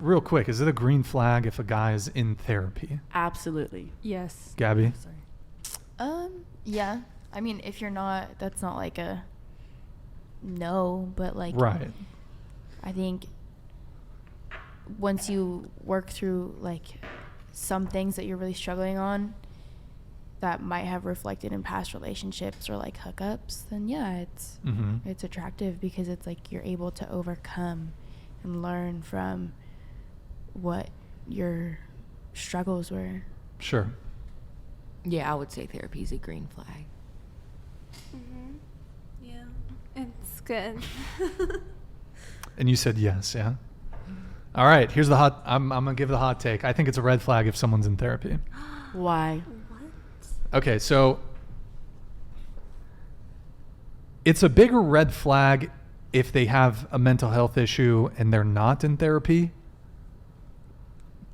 real quick, is it a green flag if a guy is in therapy? Absolutely. Yes. Gabby? Sorry. Yeah. I mean, if you're not, that's not like a no, but like, Right. I think once you work through like some things that you're really struggling on that might have reflected in past relationships or like hookups, then yeah, it's attractive because it's like you're able to overcome and learn from what your struggles were. Sure. Yeah, I would say therapy is a green flag. Yeah, it's good. And you said yes, yeah? All right, here's the hot, I'm going to give the hot take. I think it's a red flag if someone's in therapy. Why? Okay, so it's a bigger red flag if they have a mental health issue and they're not in therapy.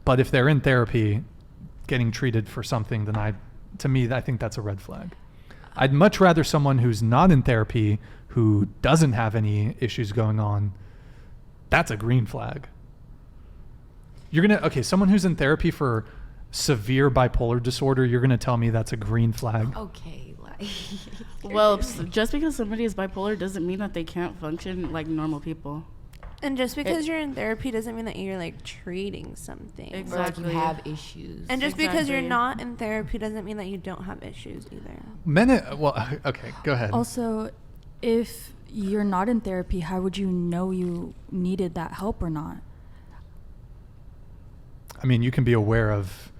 But if they're in therapy getting treated for something, then I think that's a red flag. I'd much rather someone who's not in therapy, who doesn't have any issues going on. That's a green flag. Someone who's in therapy for severe bipolar disorder, you're going to tell me that's a green flag? Okay, like... Well, just because somebody is bipolar doesn't mean that they can't function like normal people. And just because you're in therapy doesn't mean that you're like treating something. Exactly. Or like you have issues. And just because you're not in therapy doesn't mean that you don't have issues either. Okay, go ahead. Also, if you're not in therapy, how would you know you needed that help or not? I mean, you can be aware of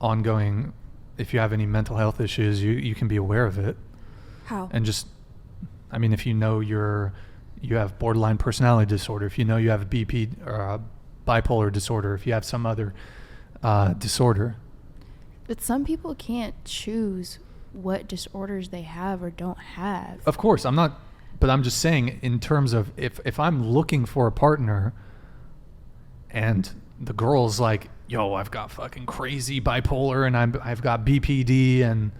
ongoing, if you have any mental health issues, you can be aware of it. How? And just, I mean, if you know you have borderline personality disorder, if you know you have BP or bipolar disorder, if you have some other disorder. But some people can't choose what disorders they have or don't have. Of course, but I'm just saying in terms of if I'm looking for a partner and the girl's like, yo, I've got fucking crazy bipolar and I've got BPD, and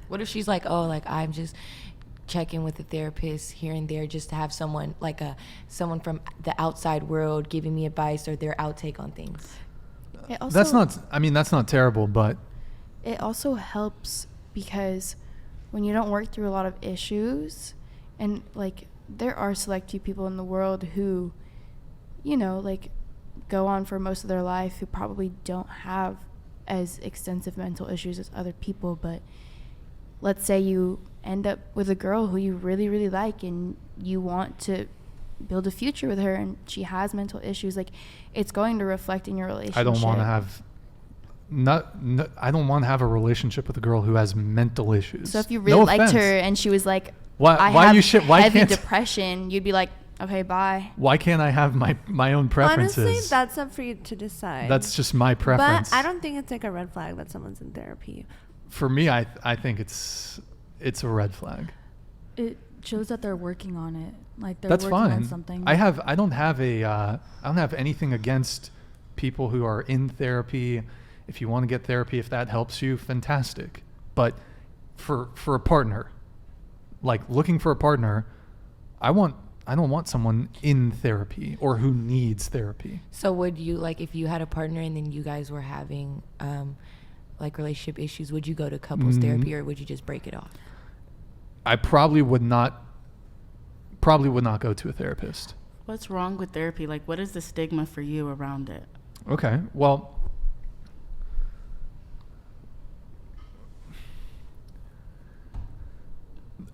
What if she's like, oh, like I'm just checking with a therapist here and there just to have someone like someone from the outside world giving me advice or their outtake on things? That's not terrible, but it also helps because when you don't work through a lot of issues, and like there are select few people in the world who, like go on for most of their life who probably don't have as extensive mental issues as other people, but let's say you end up with a girl who you really, really like and you want to build a future with her and she has mental issues, like it's going to reflect in your relationship. I don't want to have a relationship with a girl who has mental issues. So if you really liked her and she was like, I have heavy depression, you'd be like, okay, bye. Why can't I have my own preferences? Honestly, that's up for you to decide. That's just my preference. But I don't think it's like a red flag that someone's in therapy. For me, I think it's a red flag. It shows that they're working on it. Like they're That's working fine. on something. I don't have anything against people who are in therapy. If you want to get therapy, if that helps you, fantastic. But for a partner, like looking for a partner, I don't want someone in therapy or who needs therapy. So would you, like, if you had a partner and then you guys were having like relationship issues, would you go to couples therapy or would you just break it off? I probably would not go to a therapist. What's wrong with therapy? Like, what is the stigma for you around it? Okay, well,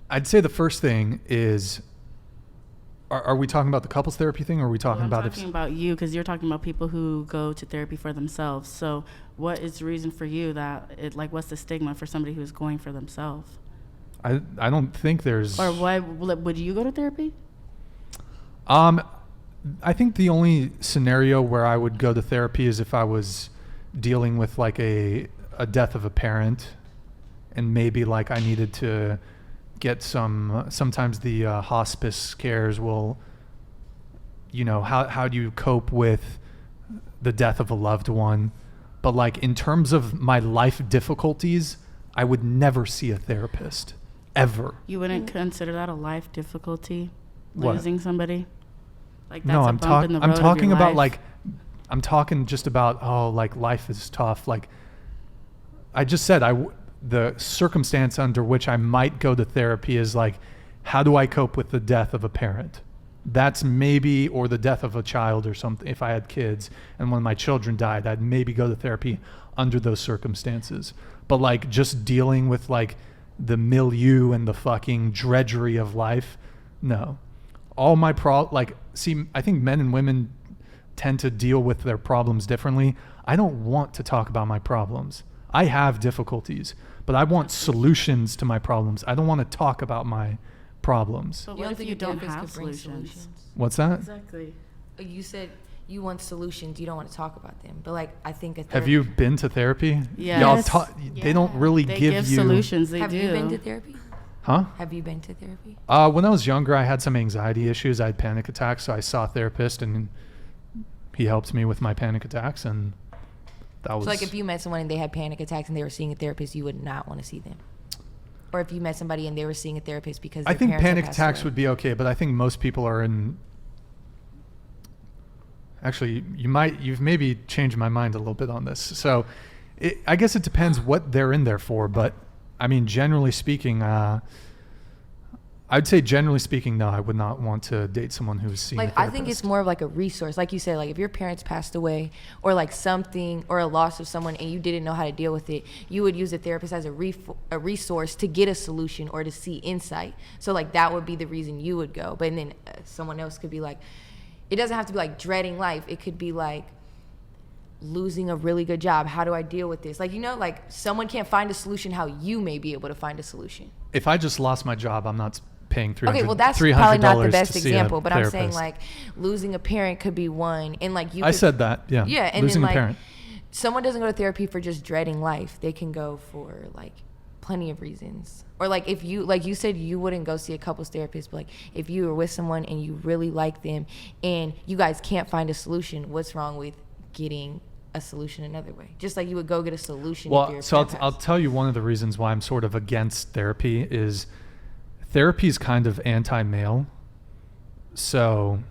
I'd say the first thing is, are we talking about the couples therapy thing, or are we talking about... I'm talking about you, because you're talking about people who go to therapy for themselves. So what is the reason for you what's the stigma for somebody who's going for themselves? I don't think there's... Or why would you go to therapy? I think the only scenario where I would go to therapy is if I was dealing with like a death of a parent, and maybe like I needed to get sometimes the hospice cares will, how do you cope with the death of a loved one? But like in terms of my life difficulties, I would never see a therapist, ever. You wouldn't consider that a life difficulty, What? losing somebody? Like that's No, a I'm bump in the road talking of your about life. like I'm talking just about, oh, like life is tough. Like I just said, the circumstance under which I might go to therapy is like, how do I cope with the death of a parent? That's maybe, or the death of a child or something. If I had kids and when my children died, I'd maybe go to therapy under those circumstances. But like just dealing with like the milieu and the fucking drudgery of life, no. All my I think men and women tend to deal with their problems differently. I don't want to talk about my problems. I have difficulties, but I want solutions to my problems. I don't want to talk about my problems. But You what don't if think you a don't therapist have could bring solutions? What's that? Exactly. You said you want solutions. You don't want to talk about them. But like, I think Have you been to therapy? Yes. Y'all They don't really They give give you solutions. They have do. you been to therapy? Huh? Have you been to therapy? When I was younger, I had some anxiety issues. I had panic attacks, so I saw a therapist, and he helped me with my panic attacks, and that was. So like, if you met someone and they had panic attacks and they were seeing a therapist, you would not want to see them. Or if you met somebody and they were seeing a therapist because I their think parents had panic passed attacks away. would be okay, but I think most people are in. Actually, you've maybe changed my mind a little bit on this. So, I guess it depends what they're in there for, but I mean, generally speaking, I'd say generally speaking, no, I would not want to date someone who's seen a Like, therapist. I think it's more of like a resource. Like you said, like if your parents passed away or like something or a loss of someone and you didn't know how to deal with it, you would use a therapist as a resource to get a solution or to see insight. So like that would be the reason you would go. But then someone else could be like, it doesn't have to be like dreading life. It could be like losing a really good job. How do I deal with this? Like, you know, like someone can't find a solution how you may be able to find a solution. If I just lost my job, I'm not paying $300. Okay, well that's probably not the best to see a example, but I'm saying therapist. like losing a parent could be one, and like you. I could, said that, yeah. Yeah, and losing then like a parent. someone doesn't go to therapy for just dreading life. They can go for like plenty of reasons. Or like if you, like you said, you wouldn't go see a couples therapist, but like if you were with someone and you really like them and you guys can't find a solution, what's wrong with getting a solution another way? Just like you would go get a solution. if Well, your so parent I'll passed. tell you one of the reasons why I'm sort of against therapy is therapy is kind of anti-male. So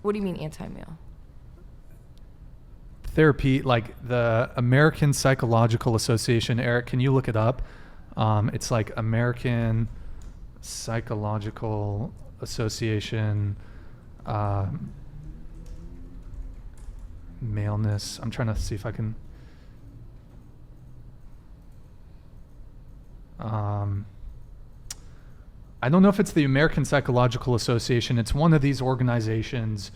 What do you mean anti-male? therapy, like the American Psychological Association, Eric, can you look it up? It's like American Psychological Association, maleness. I'm trying to see if I can. I don't know if it's the American Psychological Association. It's one of these organizations,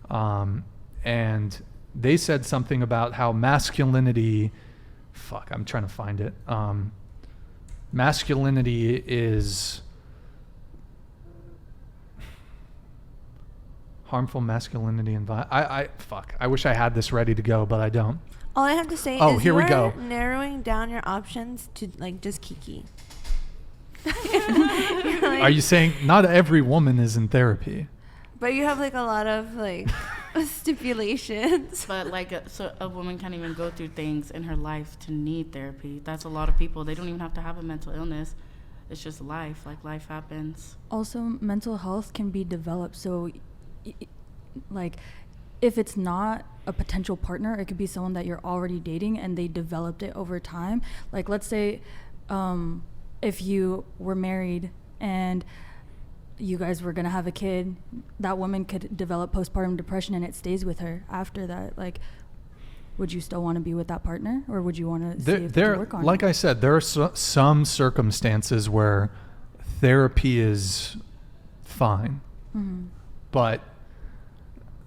and they said something about how masculinity. Fuck, I'm trying to find it. Masculinity is harmful masculinity and fuck. I wish I had this ready to go, but I don't. All I have to say Oh, is here we you go. are narrowing down your options to like just Kiki. Are you saying not every woman is in therapy? But you have like a lot of like stipulations. But like, so a woman can't even go through things in her life to need therapy. That's a lot of people. They don't even have to have a mental illness. It's just life. Like life happens. Also, mental health can be developed. So, like, if it's not a potential partner, it could be someone that you're already dating and they developed it over time. Like, let's say if you were married and you guys were going to have a kid, that woman could develop postpartum depression and it stays with her after that. Like, would you still want to be with that partner, or would you want to see if you can work on like it? I said, there are some circumstances where therapy is fine. Mm-hmm. But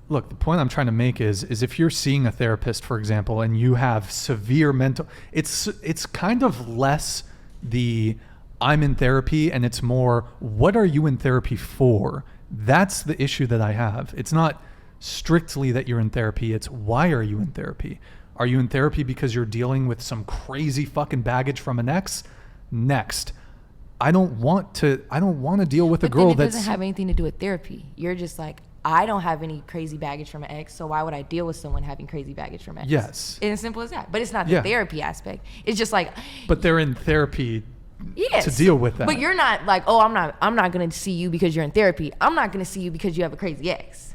look, the point I'm trying to make is if you're seeing a therapist, for example, and you have severe mental, it's kind of less the I'm in therapy and it's more what are you in therapy for? That's the issue that I have. It's not strictly that you're in therapy, it's why are you in therapy? Are you in therapy because you're dealing with some crazy fucking baggage from an ex? Next. I don't want to deal with a But girl then it that's doesn't have anything to do with therapy. You're just like, I don't have any crazy baggage from an ex, so why would I deal with someone having crazy baggage from an ex? Yes. It's as simple as that. But it's not the Yeah. therapy aspect. It's just like, but they're in therapy yes, to deal with that. But you're not like, oh, I'm not going to see you because you're in therapy. I'm not going to see you because you have a crazy ex.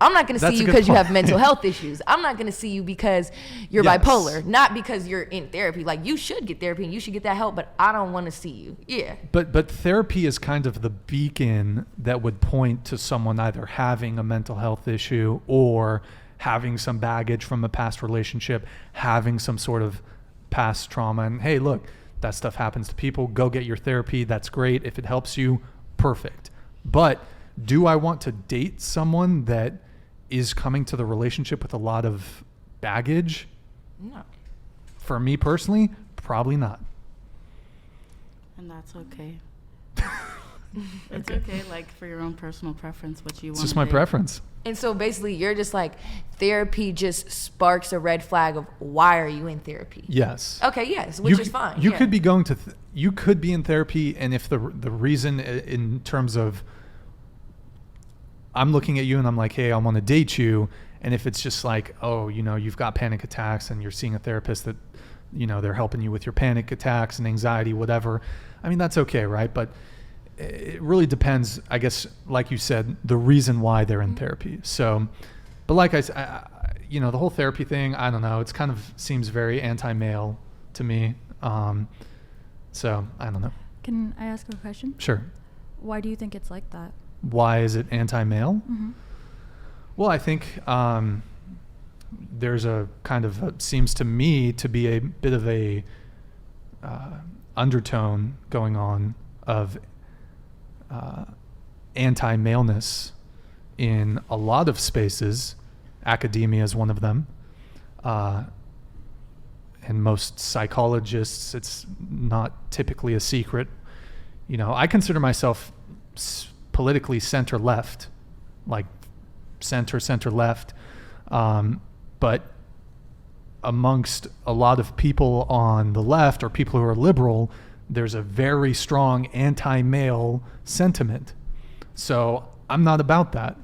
I'm not going to That's see a you good because you point. have mental health issues. I'm not going to see you because you're Yes. bipolar, not because you're in therapy. Like, you should get therapy and you should get that help, but I don't want to see you. Yeah. But therapy is kind of the beacon that would point to someone either having a mental health issue or having some baggage from a past relationship, having some sort of past trauma. And hey, look, that stuff happens to people. Go get your therapy. That's great. If it helps you, perfect. But do I want to date someone that is coming to the relationship with a lot of baggage? No. For me personally, probably not. And that's okay. It's okay, like, for your own personal preference, what you want. It's just my preference. And so basically you're just like, therapy just sparks a red flag of why are you in therapy? Yes. Okay, yes, which is fine. You yeah. could be going to, you could be in therapy, and if the reason in terms of, I'm looking at you and I'm like, hey, I want to date you, and if it's just like, oh, you know, you've got panic attacks and you're seeing a therapist that, you know, they're helping you with your panic attacks and anxiety, whatever, I mean, that's okay, right? But it really depends, I guess, like you said, the reason why they're in therapy. So, but like I said, you know, the whole therapy thing, I don't know, it's kind of seems very anti-male to me. So I don't know. Can I ask a question? Sure. Why do you think it's like that? Why is it anti-male? Mm-hmm. Well, I think there's a kind of, seems to me to be a bit of a undertone going on of anti-maleness in a lot of spaces. Academia is one of them. And most psychologists, it's not typically a secret. You know, I consider myself politically center-left, like center-left. But amongst a lot of people on the left or people who are liberal, there's a very strong anti-male sentiment. So I'm not about that.